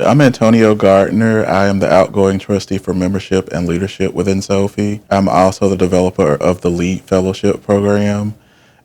I'm Antonio Gardner. I am the outgoing trustee for membership and leadership within Sophie. I'm also the developer of the LEAD Fellowship program,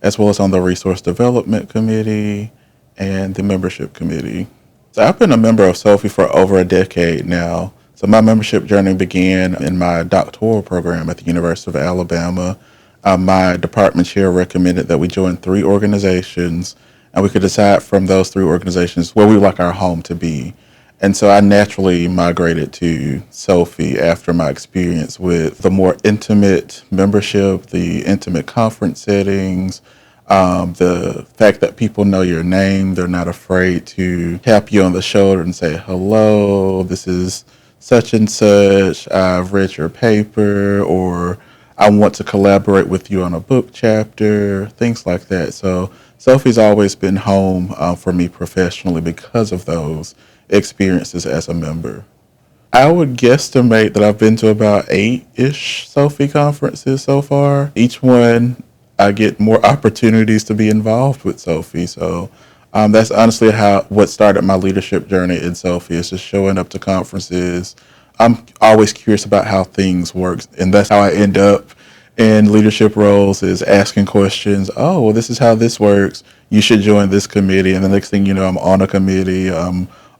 as well as on the Resource Development Committee and the Membership Committee. So I've been a member of Sophie for over a decade now. So my membership journey began in my doctoral program at the University of Alabama. My department chair recommended that we join 3 organizations, and we could decide from those 3 organizations where we would like our home to be. And so I naturally migrated to Sophie after my experience with the more intimate membership, the intimate conference settings, the fact that people know your name. They're not afraid to tap you on the shoulder and say, hello, this is such and such. I've read your paper, or I want to collaborate with you on a book chapter, things like that. So Sophie's always been home for me professionally because of those experiences as a member. I would guesstimate that I've been to about 8-ish Sophie conferences so far. Each one, I get more opportunities to be involved with Sophie. So that's honestly what started my leadership journey in Sophie, is just showing up to conferences. I'm always curious about how things work, and that's how I end up in leadership roles, is asking questions. Oh, well, this is how this works. You should join this committee. And the next thing you know, I'm on a committee,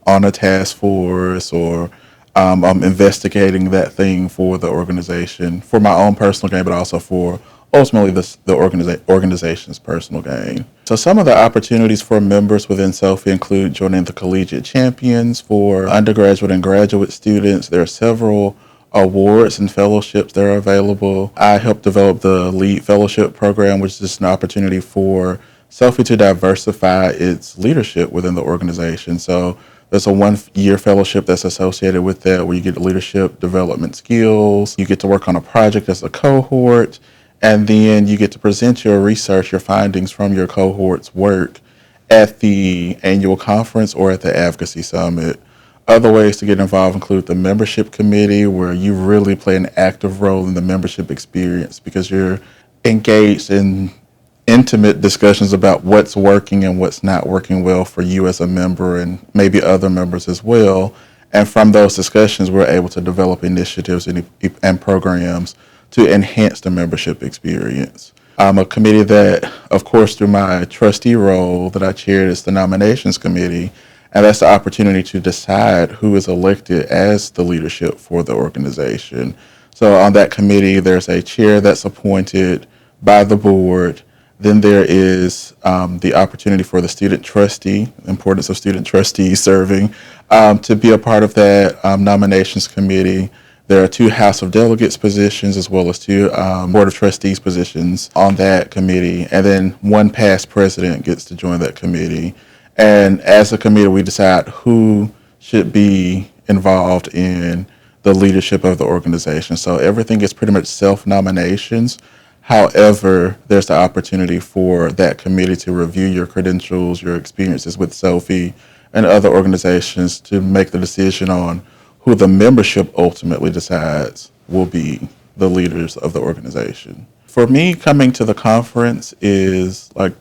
on a task force, or I'm investigating that thing for the organization, for my own personal gain, but also for ultimately the organization's personal gain. So some of the opportunities for members within Sophie include joining the Collegiate Champions for undergraduate and graduate students. There are several awards and fellowships that are available. I helped develop the LEAD Fellowship program, which is just an opportunity for Sophie to diversify its leadership within the organization. So there's a 1-year fellowship that's associated with that, where you get leadership development skills. You get to work on a project as a cohort, and then you get to present your research, your findings from your cohort's work at the annual conference or at the advocacy summit. Other ways to get involved include the membership committee, where you really play an active role in the membership experience because you're engaged in intimate discussions about what's working and what's not working well for you as a member, and maybe other members as well. And from those discussions, we're able to develop initiatives and programs to enhance the membership experience. A committee that, of course, through my trustee role that I chaired, is the nominations committee. And that's the opportunity to decide who is elected as the leadership for the organization. So on that committee, there's a chair that's appointed by the board. Then there is the opportunity for the student trustee, importance of student trustees serving, to be a part of that nominations committee. There are 2 House of Delegates positions, as well as 2 Board of Trustees positions on that committee. And then 1 past president gets to join that committee. And as a committee, we decide who should be involved in the leadership of the organization. So everything is pretty much self-nominations. However, there's the opportunity for that committee to review your credentials, your experiences with Sophie and other organizations, to make the decision on who the membership ultimately decides will be the leaders of the organization. For me, coming to the conference is like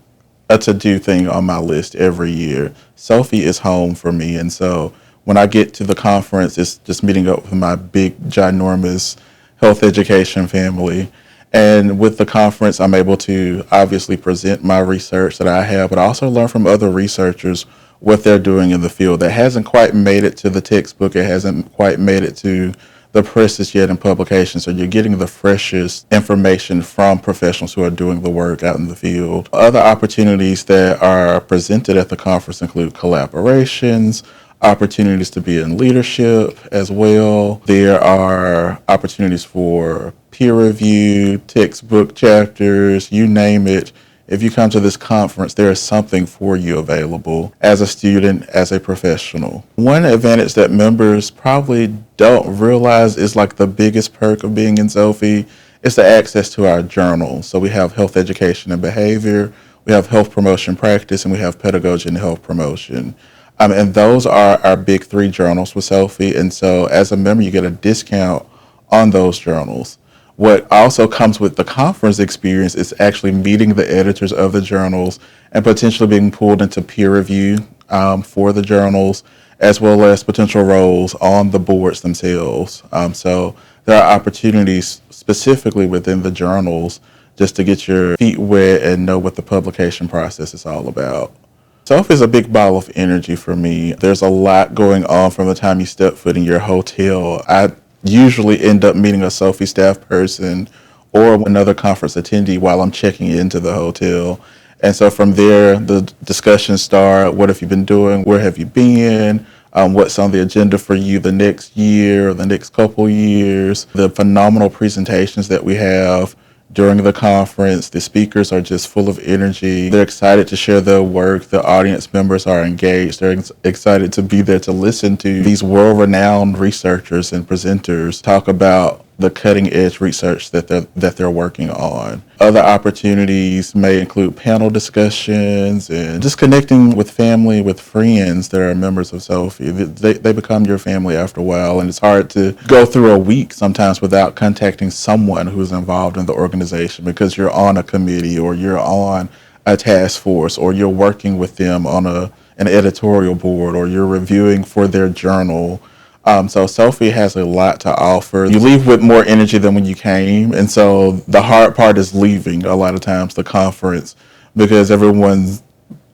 a to-do thing on my list every year. Sophie is home for me, and so when I get to the conference, it's just meeting up with my big, ginormous health education family. And with the conference, I'm able to obviously present my research that I have, but also learn from other researchers what they're doing in the field that hasn't quite made it to the textbook. It hasn't quite made it to the presses yet in publication. So you're getting the freshest information from professionals who are doing the work out in the field. Other opportunities that are presented at the conference include collaborations, opportunities to be in leadership as well. There are opportunities for peer review, textbook chapters, you name it. If you come to this conference, there is something for you available as a student, as a professional. One advantage that members probably don't realize is like the biggest perk of being in Sophie is the access to our journals. So we have health education and behavior, we have health promotion practice, and we have pedagogy and health promotion. And those are our big 3 journals with Sophie. And so as a member, you get a discount on those journals. What also comes with the conference experience is actually meeting the editors of the journals and potentially being pulled into peer review for the journals, as well as potential roles on the boards themselves. So there are opportunities specifically within the journals just to get your feet wet and know what the publication process is all about. Self is a big ball of energy for me. There's a lot going on from the time you step foot in your hotel. I usually end up meeting a Sophie staff person or another conference attendee while I'm checking into the hotel. And so from there, the discussions start. What have you been doing? Where have you been? What's on the agenda for you the next year or the next couple years? The phenomenal presentations that we have during the conference. The speakers are just full of energy. They're excited to share their work. The audience members are engaged. They're excited to be there to listen to these world-renowned researchers and presenters talk about the cutting edge research that they're working on. Other opportunities may include panel discussions and just connecting with family, with friends that are members of Sophie. They become your family after a while, and it's hard to go through a week sometimes without contacting someone who's involved in the organization because you're on a committee or you're on a task force or you're working with them on an editorial board or you're reviewing for their journal. So Sophie has a lot to offer. You leave with more energy than when you came. And so the hard part is leaving a lot of times the conference because everyone's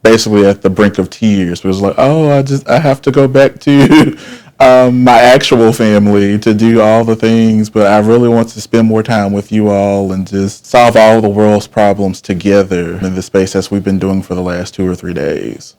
basically at the brink of tears. It was like, oh, I have to go back to my actual family to do all the things, but I really want to spend more time with you all and just solve all the world's problems together in the space as we've been doing for the last 2 or 3 days.